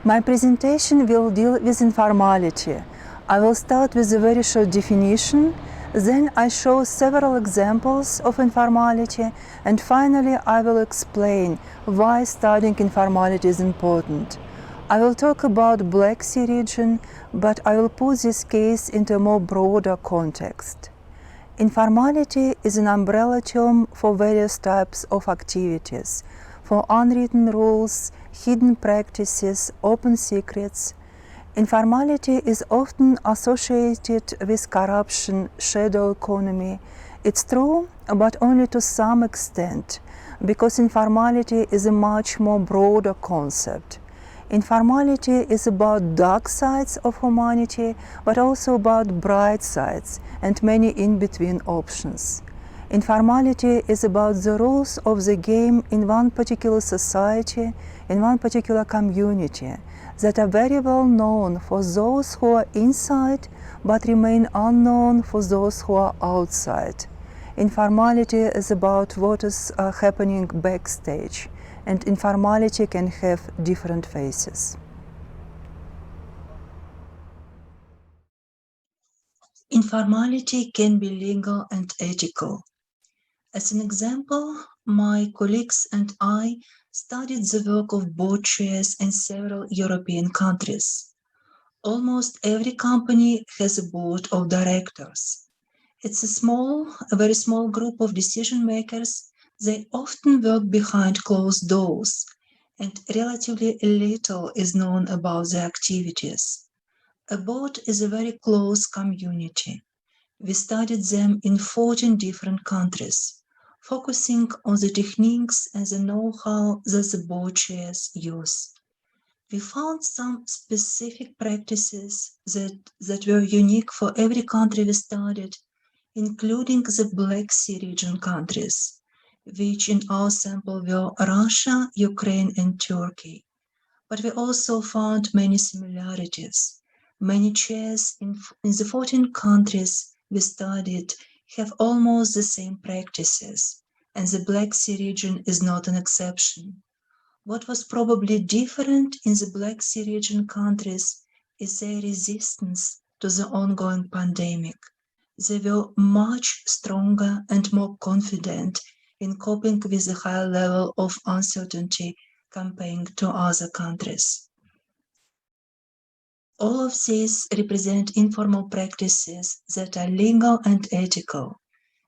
My presentation will deal with informality. I will start with a very short definition, then I show several examples of informality, and finally I will explain why studying informality is important. I will talk about Black Sea region, but I will put this case into a more broader context. Informality is an umbrella term for various types of activities, for unwritten rules, hidden practices, open secrets. Informality is often associated with corruption, shadow economy. It's true, but only to some extent, because informality is a much more broader concept. Informality is about dark sides of humanity, but also about bright sides and many in-between options. Informality is about the rules of the game in one particular society, in one particular community, that are very well known for those who are inside, but remain unknown for those who are outside. Informality is about what is happening backstage, and informality can have different faces. Informality can be legal and ethical. As an example, my colleagues and I studied the work of board chairs in several European countries. Almost every company has a board of directors. It's a very small group of decision makers. They often work behind closed doors, and relatively little is known about their activities. A board is a very close community. We studied them in 14 different countries, focusing on the techniques and the know-how that the board chairs use. We found some specific practices that were unique for every country we studied, including the Black Sea region countries, which in our sample were Russia, Ukraine, and Turkey. But we also found many similarities. Many chairs in the 14 countries we studied have almost the same practices, and the Black Sea region is not an exception. What was probably different in the Black Sea region countries is their resistance to the ongoing pandemic. They were much stronger and more confident in coping with the high level of uncertainty compared to other countries. All of these represent informal practices that are legal and ethical.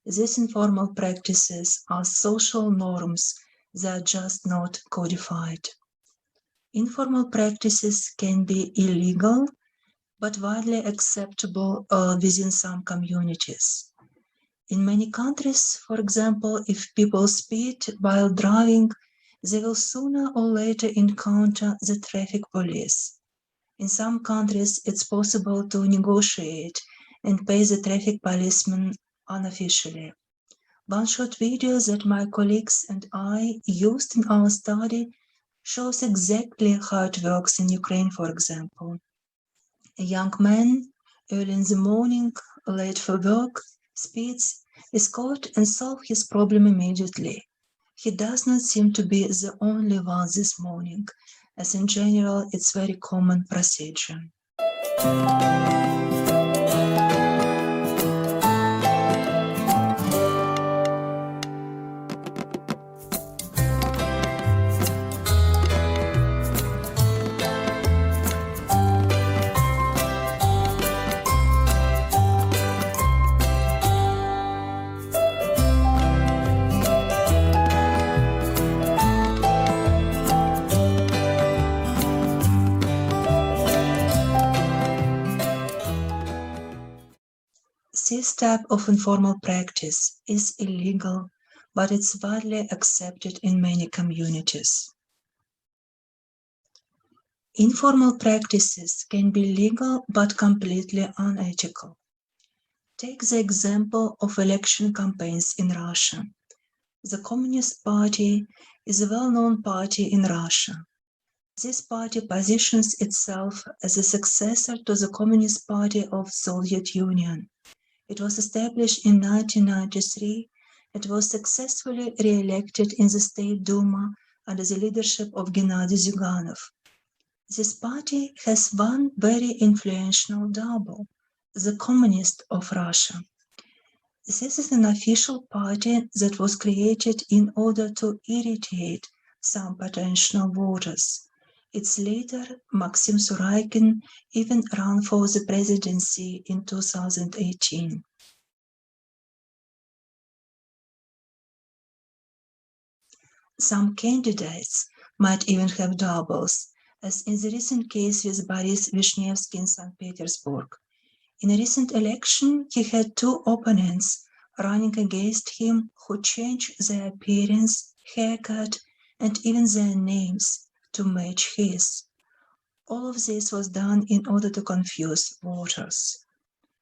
These informal practices are social norms that are just not codified. Informal practices can be illegal, but widely acceptable within some communities. In many countries, for example, if people speed while driving, they will sooner or later encounter the traffic police. In some countries, it's possible to negotiate and pay the traffic policeman unofficially. One short video that my colleagues and I used in our study shows exactly how it works in Ukraine, for example. A young man, early in the morning, late for work, speeds, is caught and solves his problem immediately. He does not seem to be the only one this morning, as in general it's very common procedure. This type of informal practice is illegal, but it's widely accepted in many communities. Informal practices can be legal but completely unethical. Take the example of election campaigns in Russia. The Communist Party is a well-known party in Russia. This party positions itself as a successor to the Communist Party of the Soviet Union. It was established in 1993. It was successfully re-elected in the State Duma under the leadership of Gennady Zyuganov. This party has one very influential double, the Communist of Russia. This is an official party that was created in order to irritate some potential voters. Its leader, Maxim Suraikin, even ran for the presidency in 2018. Some candidates might even have doubles, as in the recent case with Boris Vishnevsky in St. Petersburg. In a recent election, he had two opponents running against him who changed their appearance, haircut, and even their names to match his. All of this was done in order to confuse voters.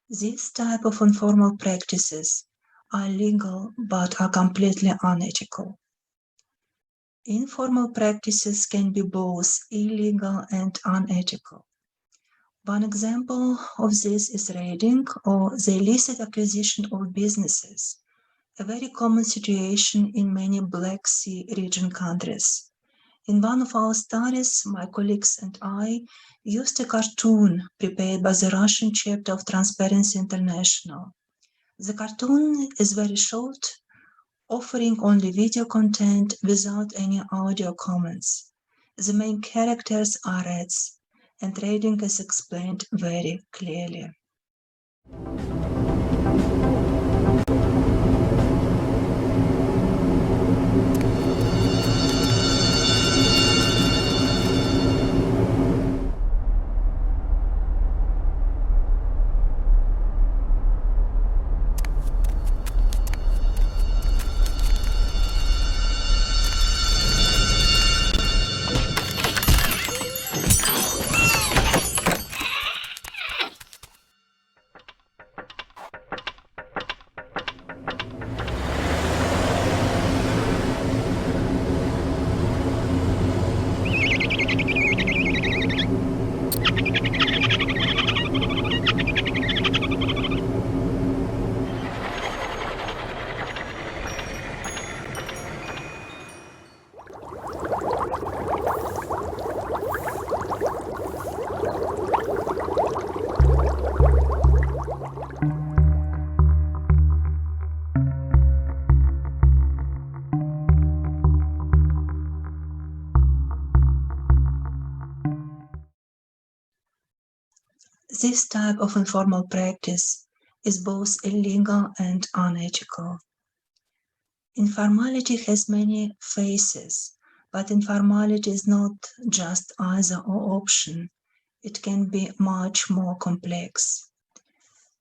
These type of informal practices are legal but are completely unethical. Informal practices can be both illegal and unethical. One example of this is raiding or the illicit acquisition of businesses, a very common situation in many Black Sea region countries. In one of our studies, my colleagues and I used a cartoon prepared by the Russian chapter of Transparency International. The cartoon is very short, offering only video content without any audio comments. The main characters are rats, and raiding is explained very clearly. This type of informal practice is both illegal and unethical. Informality has many faces, but informality is not just either or option. It can be much more complex.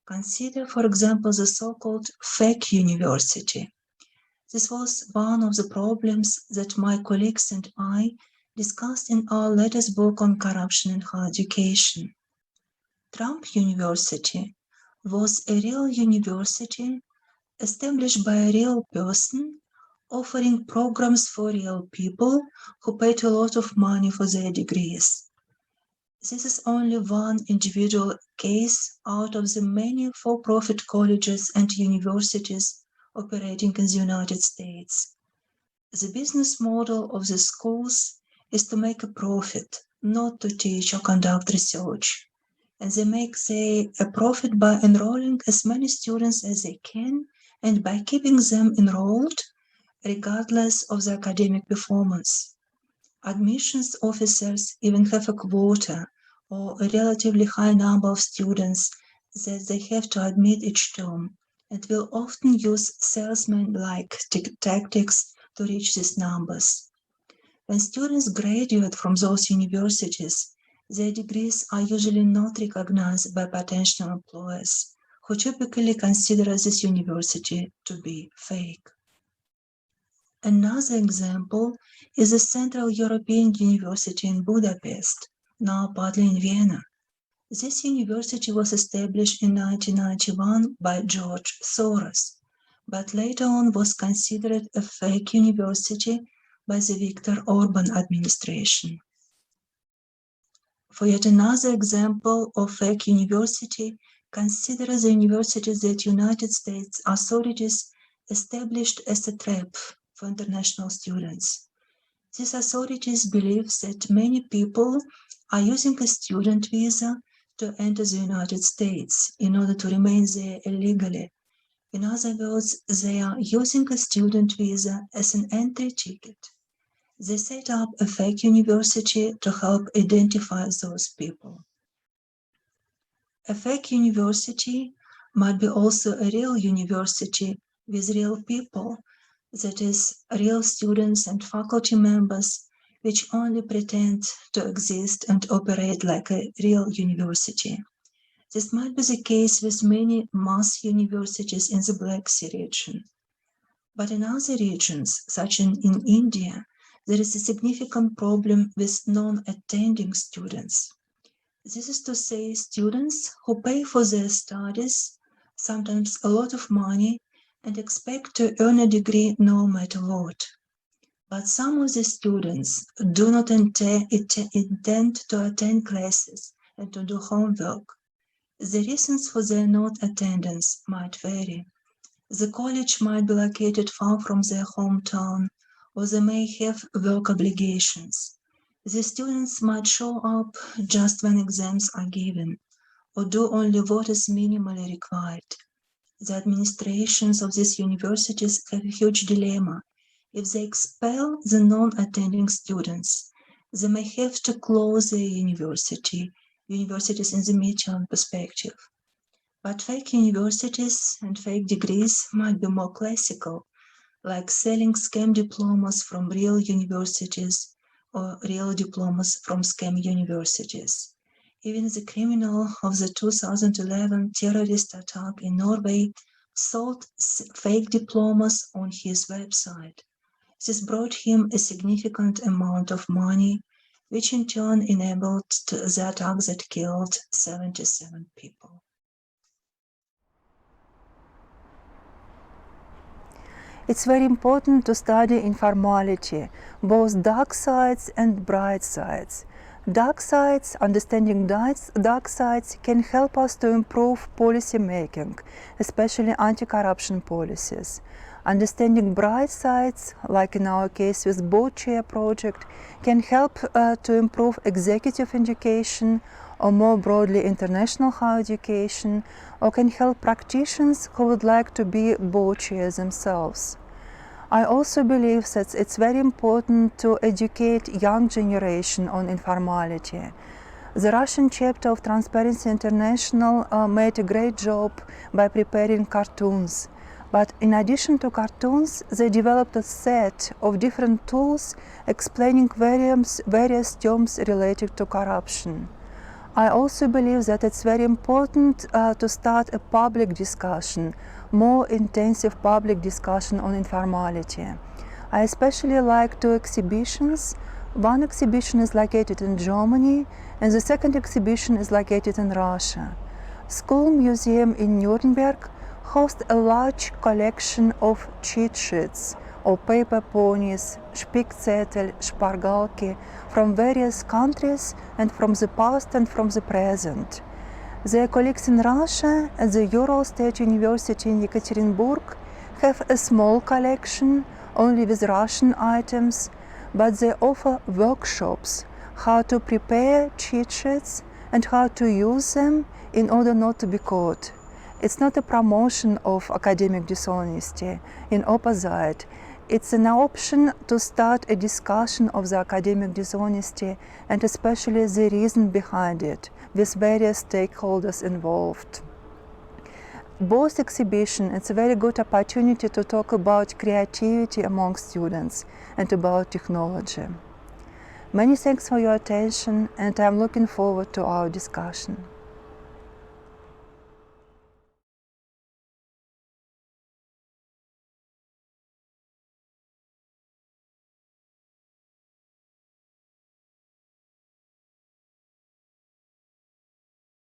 Consider, for example, the so-called fake university. This was one of the problems that my colleagues and I discussed in our latest book on corruption in higher education. Trump University was a real university established by a real person, offering programs for real people who paid a lot of money for their degrees. This is only one individual case out of the many for-profit colleges and universities operating in the United States. The business model of the schools is to make a profit, not to teach or conduct research. And they make a profit by enrolling as many students as they can and by keeping them enrolled regardless of their academic performance. Admissions officers even have a quota or a relatively high number of students that they have to admit each term, and will often use salesman-like tactics to reach these numbers. When students graduate from those universities, their degrees are usually not recognized by potential employers, who typically consider this university to be fake. Another example is the Central European University in Budapest, now partly in Vienna. This university was established in 1991 by George Soros, but later on was considered a fake university by the Viktor Orban administration. For yet another example of fake university, consider the university that United States authorities established as a trap for international students. These authorities believe that many people are using a student visa to enter the United States in order to remain there illegally. In other words, they are using a student visa as an entry ticket. They set up a fake university to help identify those people. A fake university might be also a real university with real people, that is, real students and faculty members, which only pretend to exist and operate like a real university. This might be the case with many mass universities in the Black Sea region. But in other regions, such as in India, there is a significant problem with non-attending students. This is to say, students who pay for their studies, sometimes a lot of money, and expect to earn a degree no matter what. But some of the students do not intend to attend classes and to do homework. The reasons for their non-attendance might vary. The college might be located far from their hometown, or they may have work obligations. The students might show up just when exams are given, or do only what is minimally required. The administrations of these universities have a huge dilemma. If they expel the non-attending students, they may have to close their universities in the midterm perspective. But fake universities and fake degrees might be more classical, like selling scam diplomas from real universities or real diplomas from scam universities. Even the criminal of the 2011 terrorist attack in Norway sold fake diplomas on his website. This brought him a significant amount of money, which in turn enabled the attack that killed 77 people. It's very important to study informality, both dark sides and bright sides. Dark sides, understanding dark sides, can help us to improve policy making, especially anti-corruption policies. Understanding bright sides, like in our case with Board Chair project, can help to improve executive education, or more broadly international higher education, or can help practitioners who would like to be board chairs themselves. I also believe that it's very important to educate young generation on informality. The Russian chapter of Transparency International made a great job by preparing cartoons. But in addition to cartoons, they developed a set of different tools explaining various terms related to corruption. I also believe that it's very important to start a public discussion, more intensive public discussion on informality. I especially like two exhibitions. One exhibition is located in Germany, and the second exhibition is located in Russia. School Museum in Nuremberg hosts a large collection of cheat sheets, or paper ponies, Spickzettel, Spargalki, from various countries and from the past and from the present. Their colleagues in Russia at the Ural State University in Yekaterinburg have a small collection only with Russian items, but they offer workshops how to prepare cheat sheets and how to use them in order not to be caught. It's not a promotion of academic dishonesty, in opposite. It's an option to start a discussion of the academic dishonesty and especially the reason behind it, with various stakeholders involved. Both exhibitions, it's a very good opportunity to talk about creativity among students and about technology. Many thanks for your attention, and I'm looking forward to our discussion.